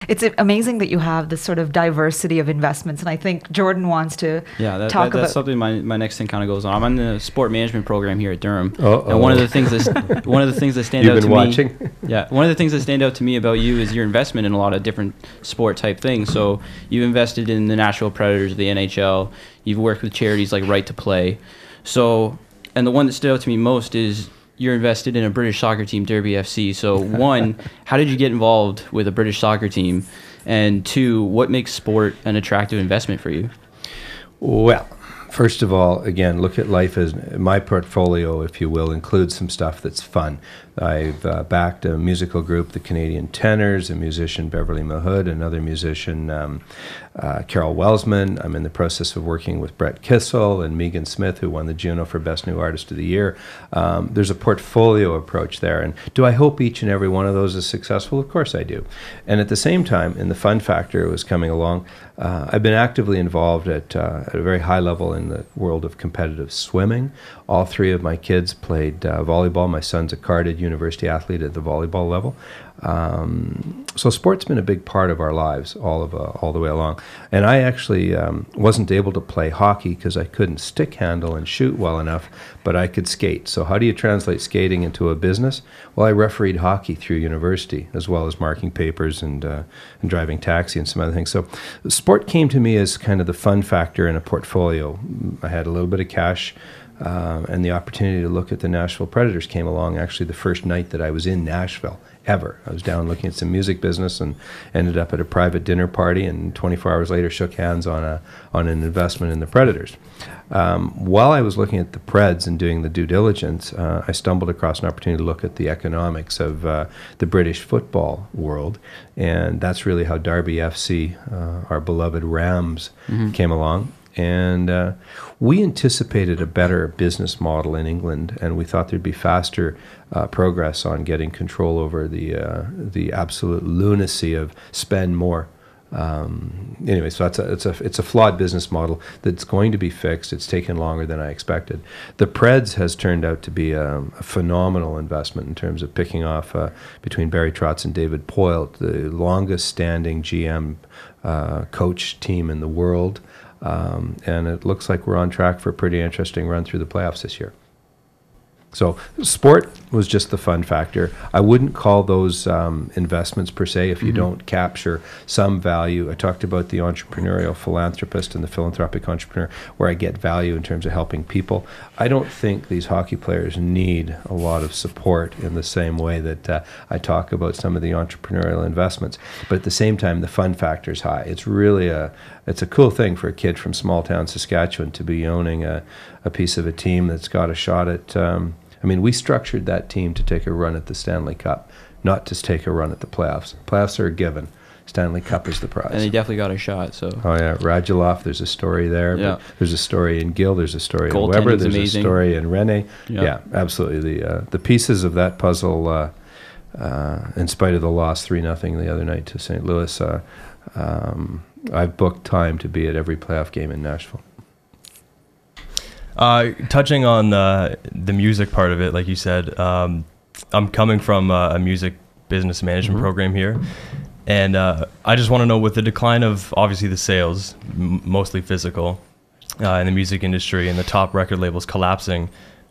It's amazing that you have this sort of diversity of investments, and I think Jordon wants to talk about. That's something my next thing kind of goes on. I'm on the sport management program here at Durham, Uh-oh. and one of the things that stand You've out been to watching? me. Yeah, one of the things that stand out to me about you is your investment in a lot of different sport type things. So you've invested in the Nashville Predators, the NHL. You've worked with charities like Right to Play. So, and the one that stood out to me most is you're invested in a British soccer team, Derby FC. So one, how did you get involved with a British soccer team? And two, what makes sport an attractive investment for you? Well, first of all, again, look at life as my portfolio, if you will, includes some stuff that's fun. I've backed a musical group, the Canadian Tenors, a musician, Beverly Mahood, another musician, Carol Welsman. I'm in the process of working with Brett Kissel and Megan Smith, who won the Juno for Best New Artist of the Year. There's a portfolio approach there. And do I hope each and every one of those is successful? Of course I do. And at the same time, in the fun factor was coming along, I've been actively involved at a very high level in the world of competitive swimming. All three of my kids played volleyball. My son's a carded university athlete at the volleyball level. So sport's been a big part of our lives all the way along. And I actually wasn't able to play hockey because I couldn't stick handle and shoot well enough, but I could skate. So how do you translate skating into a business? Well, I refereed hockey through university, as well as marking papers and driving taxi and some other things. So sport came to me as kind of the fun factor in a portfolio. I had a little bit of cash. And the opportunity to look at the Nashville Predators came along actually the first night that I was in Nashville ever. I was down looking at some music business and ended up at a private dinner party, and 24 hours later shook hands on an investment in the Predators. While I was looking at the Preds and doing the due diligence, I stumbled across an opportunity to look at the economics of the British football world, and that's really how Derby FC, our beloved Rams, came along. And we anticipated a better business model in England, and we thought there'd be faster progress on getting control over the absolute lunacy of spend more. Anyway, so it's a flawed business model that's going to be fixed. It's taken longer than I expected. The Preds has turned out to be a phenomenal investment in terms of picking off between Barry Trotz and David Poyle, the longest standing GM coach team in the world. And it looks like we're on track for a pretty interesting run through the playoffs this year. So sport was just the fun factor. I wouldn't call those investments per se if you don't capture some value. I talked about the entrepreneurial philanthropist and the philanthropic entrepreneur, where I get value in terms of helping people. I don't think these hockey players need a lot of support in the same way that I talk about some of the entrepreneurial investments. But at the same time, the fun factor is high. It's really it's a cool thing for a kid from small town Saskatchewan to be owning a piece of a team that's got a shot at we structured that team to take a run at the Stanley Cup, not to take a run at the playoffs. Playoffs are a given. Stanley Cup is the prize. And they definitely got a shot. So. Oh yeah, Radulov. There's a story there. Yeah. There's a story in Gill. There's a story in Weber. There's amazing. A story in Rene. Yeah, absolutely. The pieces of that puzzle, in spite of the loss 3-0 the other night to St. Louis, I've booked time to be at every playoff game in Nashville. Touching on the music part of it, like you said, I'm coming from a music business management program here, and I just want to know, with the decline of obviously the sales, mostly physical, in the music industry and the top record labels collapsing,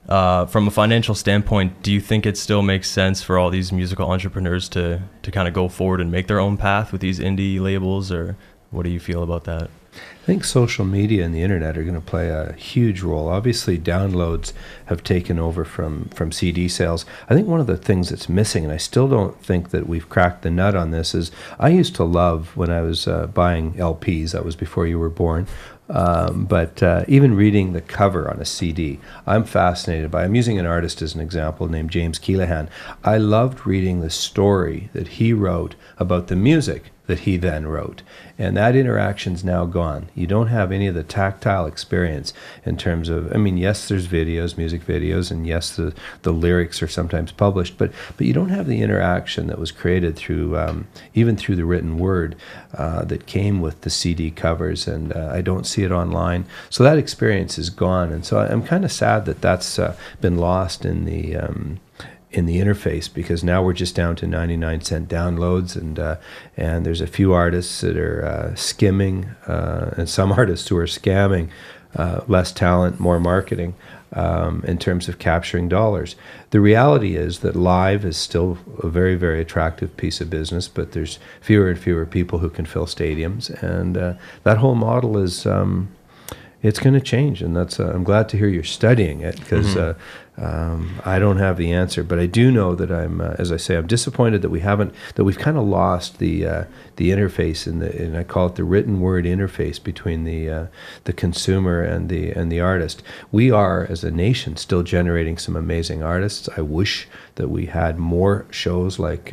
from a financial standpoint, do you think it still makes sense for all these musical entrepreneurs to kind of go forward and make their own path with these indie labels, or what do you feel about that? I think social media and the internet are going to play a huge role. Obviously, downloads have taken over from CD sales. I think one of the things that's missing, and I still don't think that we've cracked the nut on this, is I used to love when I was buying LPs. That was before you were born. But even reading the cover on a CD, I'm fascinated by. I'm using an artist as an example named James Keelahan. I loved reading the story that he wrote about the music that he then wrote. And that interaction's now gone. You don't have any of the tactile experience in terms of, yes, there's videos, music videos, and yes, the lyrics are sometimes published, but you don't have the interaction that was created through, even through the written word that came with the CD covers, and I don't see it online. So that experience is gone, and so I'm kind of sad that that's been lost in the in the interface, because now we're just down to 99-cent downloads, and there's a few artists that are skimming, and some artists who are scamming, less talent, more marketing, in terms of capturing dollars. The reality is that live is still a very, very attractive piece of business, but there's fewer and fewer people who can fill stadiums, and that whole model is it's going to change, and that's I'm glad to hear you're studying it, because I don't have the answer, but I do know that I'm, as I say, I'm disappointed that we've kind of lost the interface, and I call it the written word interface between the consumer and the artist. We are, as a nation, still generating some amazing artists. I wish that we had more shows like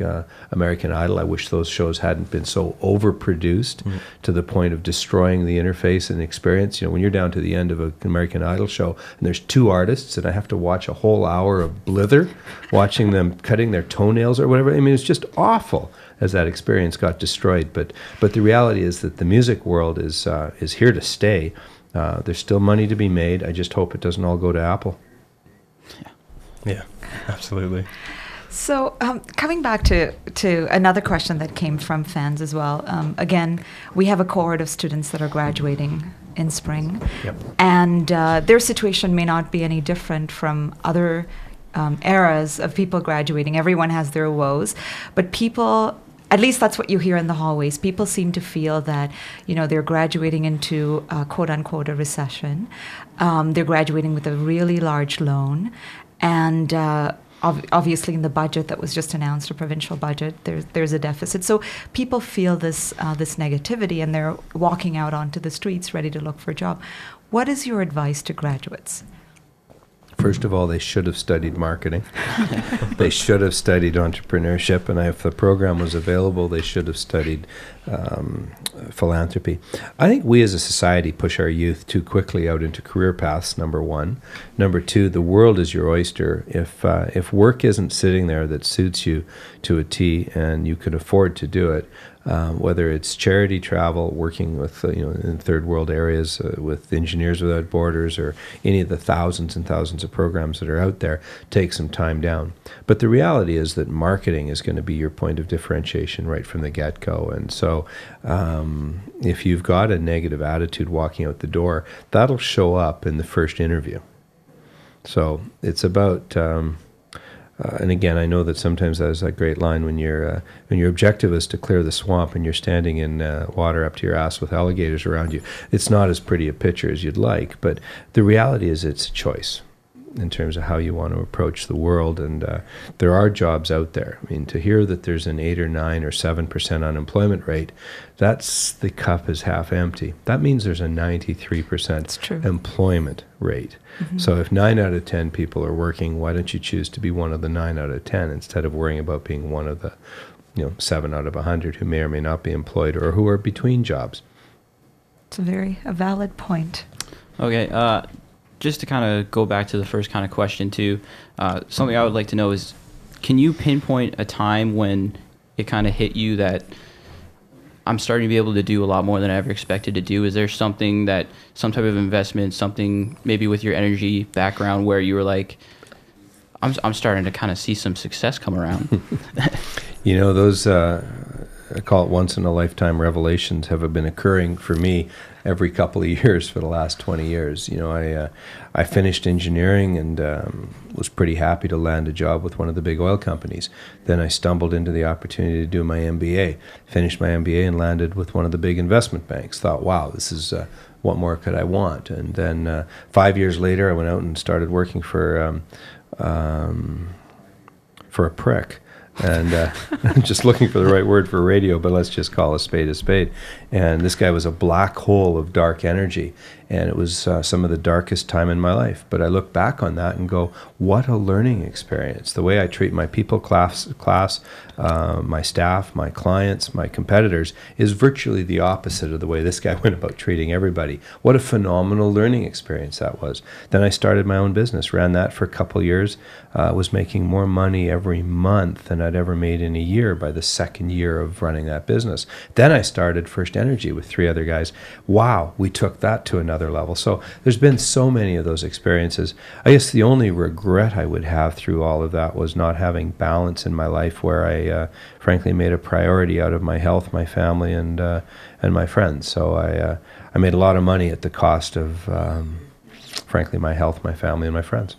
American Idol. I wish those shows hadn't been so overproduced to the point of destroying the interface and experience. You know, when you're down to the end of an American Idol show and there's 2 artists, and I have to watch a whole hour of blither, watching them cutting their toenails or whatever. I mean, it's just awful as that experience got destroyed. But the reality is that the music world is here to stay. There's still money to be made. I just hope it doesn't all go to Apple. Yeah, absolutely. So coming back to another question that came from fans as well. Again, we have a cohort of students that are graduating in spring. Yep. And their situation may not be any different from other eras of people graduating. Everyone has their woes, but people, at least that's what you hear in the hallways, people seem to feel that, you know, they're graduating into quote unquote a recession. They're graduating with a really large loan, and obviously in the budget that was just announced, a provincial budget, there's a deficit. So people feel this negativity, and they're walking out onto the streets ready to look for a job. What is your advice to graduates? First of all, they should have studied marketing. They should have studied entrepreneurship, and if the program was available, they should have studied philanthropy. I think we as a society push our youth too quickly out into career paths, number one. Number two, the world is your oyster. If work isn't sitting there that suits you to a T and you can afford to do it, whether it's charity travel, working with in third world areas with Engineers Without Borders, or any of the thousands and thousands of programs that are out there, take some time down. But the reality is that marketing is going to be your point of differentiation right from the get-go. And so if you've got a negative attitude walking out the door, that'll show up in the first interview. So it's about... and again, I know that sometimes that is a great line when your objective is to clear the swamp and you're standing in water up to your ass with alligators around you. It's not as pretty a picture as you'd like, but the reality is it's a choice in terms of how you want to approach the world. And there are jobs out there. I mean, to hear that there's an 8 or 9 or 7% unemployment rate, that's the cup is half empty. That means there's a 93% employment rate. Mm-hmm. So if 9 out of 10 people are working, why don't you choose to be one of the 9 out of 10 instead of worrying about being one of the 7 out of 100 who may or may not be employed or who are between jobs? It's a valid point. Okay, just to kind of go back to the first kind of question too, something I would like to know is, can you pinpoint a time when it kind of hit you that I'm starting to be able to do a lot more than I ever expected to do? Is there some type of investment, something maybe with your energy background where you were like, I'm starting to kind of see some success come around? Those, I call it once in a lifetime revelations, have been occurring for me every couple of years for the last 20 years. I finished engineering and was pretty happy to land a job with one of the big oil companies. Then I stumbled into the opportunity to do my MBA, finished my MBA and landed with one of the big investment banks. Thought, wow, this is, what more could I want? And then 5 years later, I went out and started working for a prick. And just looking for the right word for radio, but let's just call a spade a spade. And this guy was a black hole of dark energy, and it was some of the darkest time in my life. But I look back on that and go, what a learning experience. The way I treat my people class, my staff, my clients, my competitors is virtually the opposite of the way this guy went about treating everybody. What a phenomenal learning experience that was. Then I started my own business, ran that for a couple of years, was making more money every month than I'd ever made in a year by the second year of running that business. Then I started First Energy with 3 other guys. Wow, we took that to another level. So there's been so many of those experiences. I guess the only regret I would have through all of that was not having balance in my life, where I frankly made a priority out of my health, my family, and my friends. So I made a lot of money at the cost of, frankly, my health, my family, and my friends.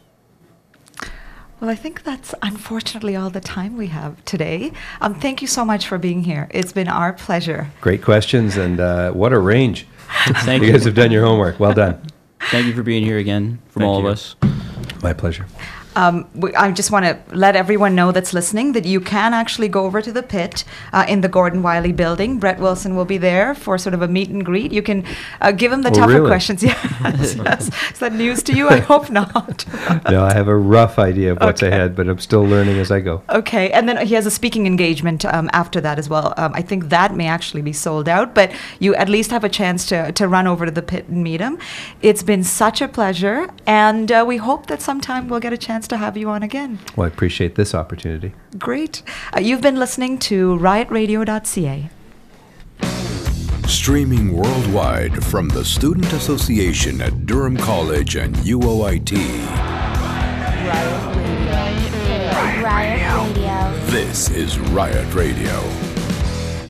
Well, I think that's unfortunately all the time we have today. Thank you so much for being here. It's been our pleasure. Great questions, and what a range. Thank you guys have done your homework. Well done. Thank you for being here again from all of us. My pleasure. I just want to let everyone know that's listening that you can actually go over to the pit in the Gordon Wiley building. Brett Wilson will be there for sort of a meet and greet. You can give him the tougher questions. Yes, yes. Is that news to you? I hope not. No, I have a rough idea of what's ahead, but I'm still learning as I go. Okay, and then he has a speaking engagement after that as well. I think that may actually be sold out, but you at least have a chance to run over to the pit and meet him. It's been such a pleasure, and we hope that sometime we'll get a chance to have you on again. Well, I appreciate this opportunity. Great. You've been listening to riotradio.ca. Streaming worldwide from the Student Association at Durham College and UOIT. Riot Radio. Riot Radio. This is Riot Radio.